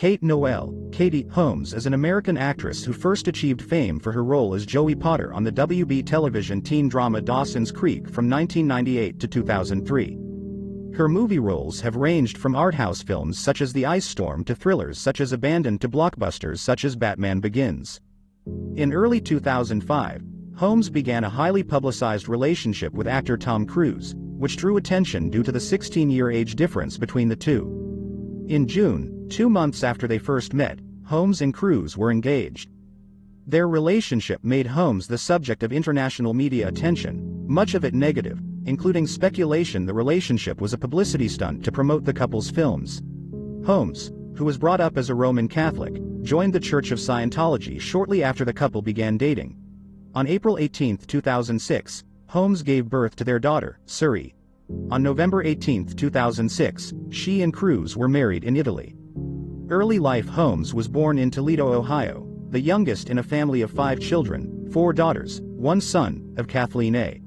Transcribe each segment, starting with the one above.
Kate Noel. Katie Holmes is an American actress who first achieved fame for her role as Joey Potter on the WB television teen drama Dawson's Creek from 1998 to 2003. Her movie roles have ranged from art house films such as The Ice Storm to thrillers such as Abandoned to blockbusters such as Batman Begins. In early 2005, Holmes began a highly publicized relationship with actor Tom Cruise, which drew attention due to the 16-year age difference between the two. In June, 2 months after they first met, Holmes and Cruise were engaged. Their relationship made Holmes the subject of international media attention, much of it negative, including speculation the relationship was a publicity stunt to promote the couple's films. Holmes, who was brought up as a Roman Catholic, joined the Church of Scientology shortly after the couple began dating. On April 18, 2006, Holmes gave birth to their daughter, Suri. On November 18, 2006, she and Cruise were married in Italy. Early life. Holmes was born in Toledo, Ohio, the youngest in a family of 5 children, 4 daughters, 1 son, of Kathleen A.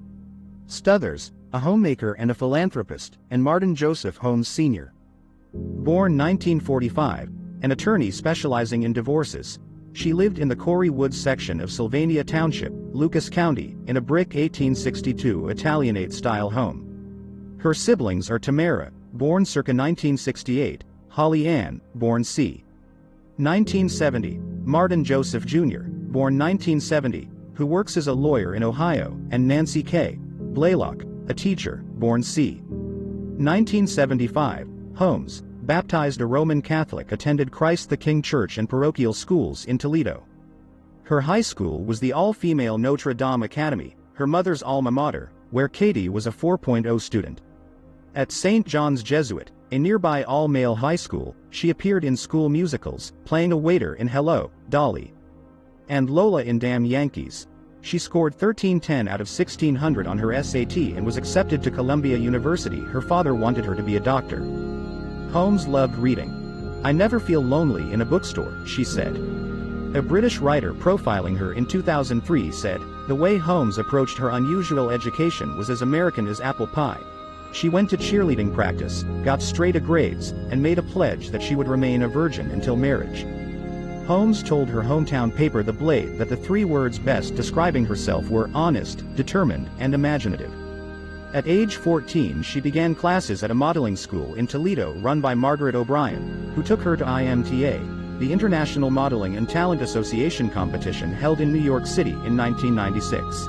Stuthers, a homemaker and a philanthropist, and Martin Joseph Holmes Sr. Born 1945, an attorney specializing in divorces, she lived in the Corey Woods section of Sylvania Township, Lucas County, in a brick 1862 Italianate-style home. Her siblings are Tamara, born circa 1968, Holly Ann, born c. 1970, Martin Joseph Jr., born 1970, who works as a lawyer in Ohio, and Nancy K. Blaylock, a teacher, born c. 1975, Holmes, baptized a Roman Catholic, attended Christ the King Church and parochial schools in Toledo. Her high school was the all-female Notre Dame Academy, her mother's alma mater, where Katie was a 4.0 student. At St. John's Jesuit, a nearby all-male high school, she appeared in school musicals, playing a waiter in Hello, Dolly! And Lola in Damn Yankees. She scored 1310 out of 1600 on her SAT and was accepted to Columbia University. Her father wanted her to be a doctor. Holmes loved reading. "I never feel lonely in a bookstore," she said. A British writer profiling her in 2003 said, "The way Holmes approached her unusual education was as American as apple pie. She went to cheerleading practice, got straight A grades, and made a pledge that she would remain a virgin until marriage." Holmes told her hometown paper The Blade that the 3 words best describing herself were honest, determined, and imaginative. At age 14 she began classes at a modeling school in Toledo run by Margaret O'Brien, who took her to IMTA, the International Modeling and Talent Association competition held in New York City in 1996.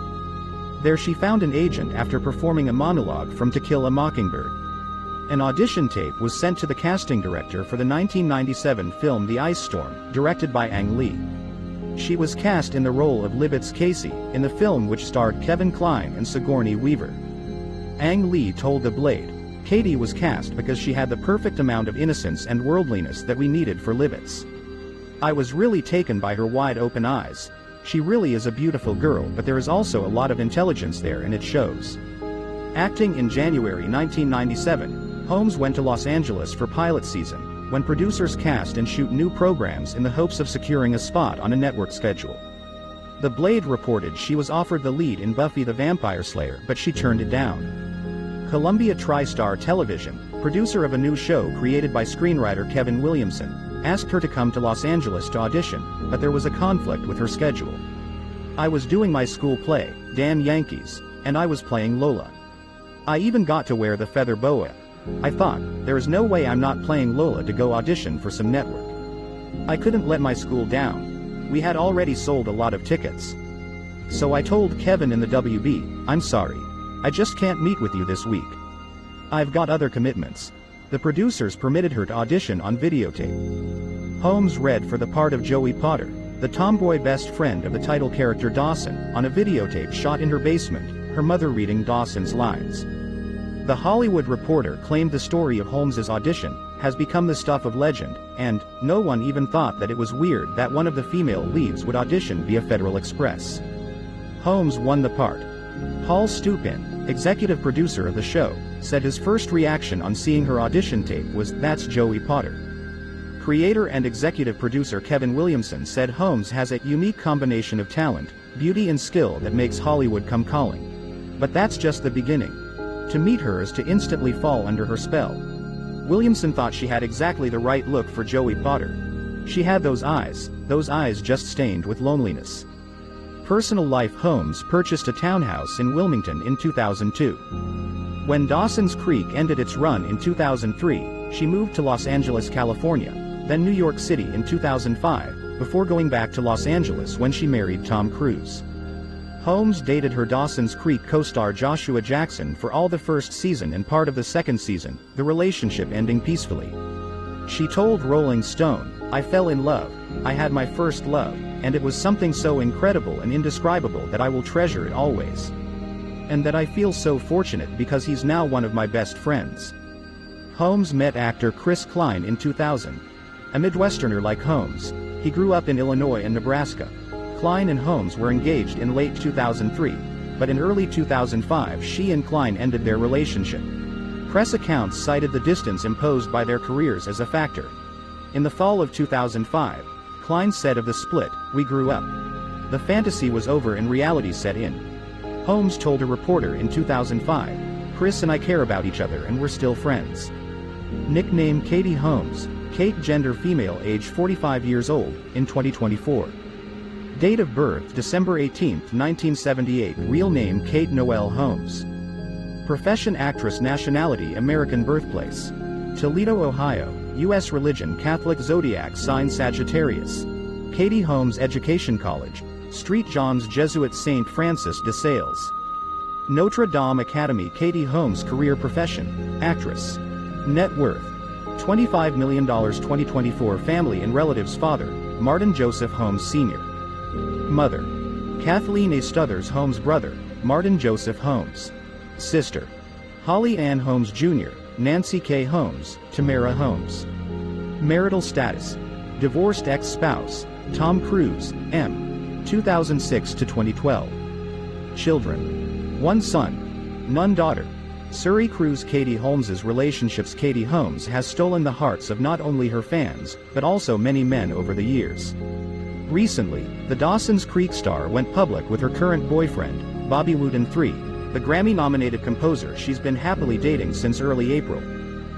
There she found an agent after performing a monologue from To Kill a Mockingbird. An audition tape was sent to the casting director for the 1997 film The Ice Storm, directed by Ang Lee. She was cast in the role of Libet's Casey, in the film which starred Kevin Kline and Sigourney Weaver. Ang Lee told The Blade, "Katie was cast because she had the perfect amount of innocence and worldliness that we needed for Libet's. I was really taken by her wide-open eyes. She really is a beautiful girl, but there is also a lot of intelligence there and it shows." Acting in January 1997, Holmes went to Los Angeles for pilot season, when producers cast and shoot new programs in the hopes of securing a spot on a network schedule. The Blade reported she was offered the lead in Buffy the Vampire Slayer, but she turned it down. Columbia TriStar Television, producer of a new show created by screenwriter Kevin Williamson, asked her to come to Los Angeles to audition, but there was a conflict with her schedule. "I was doing my school play, Damn Yankees, and I was playing Lola. I even got to wear the feather boa. I thought, there is no way I'm not playing Lola to go audition for some network. I couldn't let my school down. We had already sold a lot of tickets. So I told Kevin in the WB, I'm sorry. I just can't meet with you this week. I've got other commitments." The producers permitted her to audition on videotape. Holmes read for the part of Joey Potter, the tomboy best friend of the title character Dawson, on a videotape shot in her basement, her mother reading Dawson's lines. The Hollywood Reporter claimed the story of Holmes's audition has become the stuff of legend, and no one even thought that it was weird that one of the female leads would audition via Federal Express. Holmes won the part. Paul Stupin, executive producer of the show, said his first reaction on seeing her audition tape was, "That's Joey Potter." Creator and executive producer Kevin Williamson said Holmes has a unique combination of talent, beauty and skill that makes Hollywood come calling. But that's just the beginning. To meet her is to instantly fall under her spell. Williamson thought she had exactly the right look for Joey Potter. She had those eyes just stained with loneliness. Personal life: Holmes purchased a townhouse in Wilmington in 2002. When Dawson's Creek ended its run in 2003, she moved to Los Angeles, California, then New York City in 2005, before going back to Los Angeles when she married Tom Cruise. Holmes dated her Dawson's Creek co-star Joshua Jackson for all the first season and part of the second season, the relationship ending peacefully. She told Rolling Stone, "I fell in love, I had my first love, and it was something so incredible and indescribable that I will treasure it always. And that I feel so fortunate because he's now one of my best friends." Holmes met actor Chris Klein in 2000. A Midwesterner like Holmes, he grew up in Illinois and Nebraska. Klein and Holmes were engaged in late 2003, but in early 2005 she and Klein ended their relationship. Press accounts cited the distance imposed by their careers as a factor. In the fall of 2005, Klein said of the split, "We grew up. The fantasy was over and reality set in." Holmes told a reporter in 2005, "Chris and I care about each other and we're still friends." Nickname Katie Holmes, Kate, gender female, age 45 years old, in 2024. Date of birth December 18, 1978, real name Kate Noel Holmes. Profession actress, nationality American, birthplace Toledo, Ohio, U.S. religion Catholic, zodiac sign Sagittarius. Katie Holmes education college, St. John's Jesuit St. Francis de Sales. Notre Dame Academy. Katie Holmes career, profession, actress. Net worth $25 million 2024. Family and relatives: father, Martin Joseph Holmes Sr. Mother, Kathleen A. Stothers Holmes. Brother, Martin Joseph Holmes. Sister, Holly Ann Holmes Jr., Nancy K. Holmes, Tamara Holmes. Marital status: divorced, ex-spouse, Tom Cruise, M. 2006 to 2012. Children: one son, none daughter. Surrey Cruise. Katie Holmes's relationships. Katie Holmes has stolen the hearts of not only her fans, but also many men over the years. Recently, the Dawson's Creek star went public with her current boyfriend, Bobby Wooten III, the Grammy-nominated composer she's been happily dating since early April.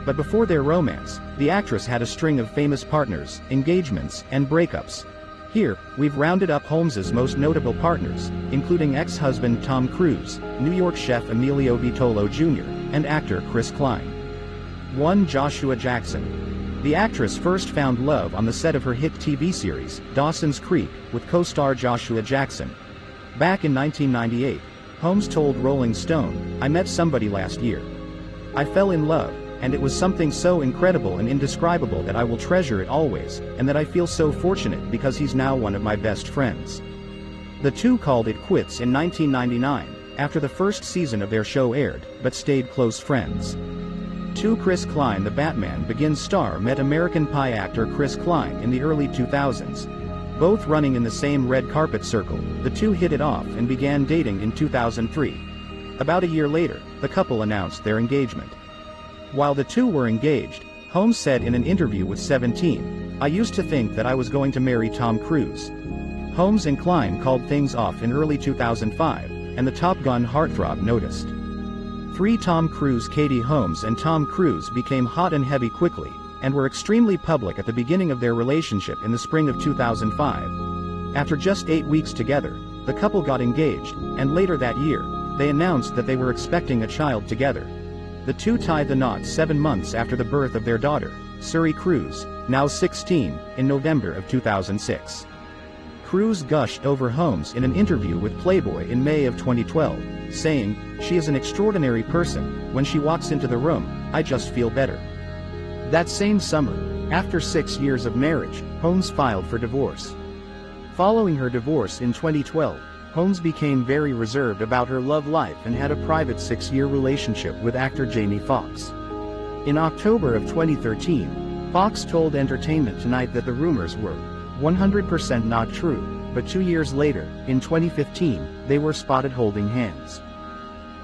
But before their romance, the actress had a string of famous partners, engagements, and breakups. Here, we've rounded up Holmes's most notable partners, including ex-husband Tom Cruise, New York chef Emilio Vitolo Jr., and actor Chris Klein. 1. Joshua Jackson. The actress first found love on the set of her hit TV series, Dawson's Creek, with co-star Joshua Jackson. Back in 1998, Holmes told Rolling Stone, "I met somebody last year. I fell in love, and it was something so incredible and indescribable that I will treasure it always, and that I feel so fortunate because he's now one of my best friends." The two called it quits in 1999, after the first season of their show aired, but stayed close friends. 2. Chris Klein. The Batman Begins star met American Pie actor Chris Klein in the early 2000s. Both running in the same red carpet circle, the two hit it off and began dating in 2003. About a year later, the couple announced their engagement. While the two were engaged, Holmes said in an interview with 17, "I used to think that I was going to marry Tom Cruise." Holmes and Klein called things off in early 2005, and the Top Gun heartthrob noticed. 3. Tom Cruise. Katie Holmes and Tom Cruise became hot and heavy quickly, and were extremely public at the beginning of their relationship in the spring of 2005. After just 8 weeks together, the couple got engaged, and later that year, they announced that they were expecting a child together. The two tied the knot 7 months after the birth of their daughter, Surrey Cruise, now 16, in November of 2006. Cruise gushed over Holmes in an interview with Playboy in May of 2012, saying, "She is an extraordinary person. When she walks into the room, I just feel better." That same summer, after 6 years of marriage, Holmes filed for divorce. Following her divorce in 2012, Holmes became very reserved about her love life and had a private 6-year relationship with actor Jamie Foxx. In October of 2013, Fox told Entertainment Tonight that the rumors were 100% not true, but 2 years later, in 2015, they were spotted holding hands.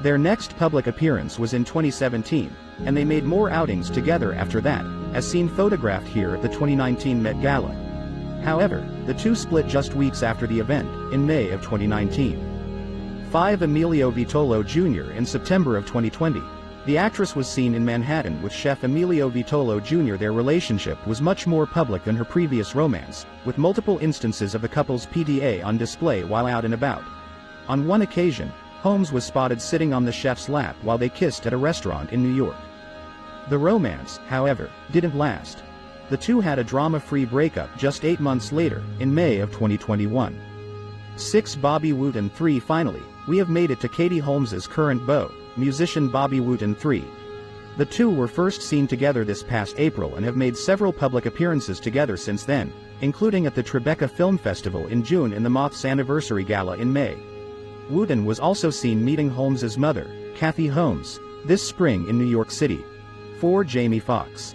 Their next public appearance was in 2017, and they made more outings together after that, as seen photographed here at the 2019 Met Gala. However, the two split just weeks after the event, in May of 2019. 5. Emilio Vitolo Jr. In September of 2020, The actress was seen in Manhattan with chef Emilio Vitolo Jr. Their relationship was much more public than her previous romance, with multiple instances of the couple's PDA on display while out and about. On one occasion, Holmes was spotted sitting on the chef's lap while they kissed at a restaurant in New York. The romance, however, didn't last. The two had a drama-free breakup just 8 months later, in May of 2021. 6. Bobby Wooten. 3. Finally, we have made it to Katie Holmes's current beau, musician Bobby Wooten. 3. The two were first seen together this past April and have made several public appearances together since then, including at the Tribeca Film Festival in June and the Moth's anniversary gala in May. Wooten was also seen meeting Holmes's mother, Kathy Holmes, this spring in New York City. 4. Jamie Foxx.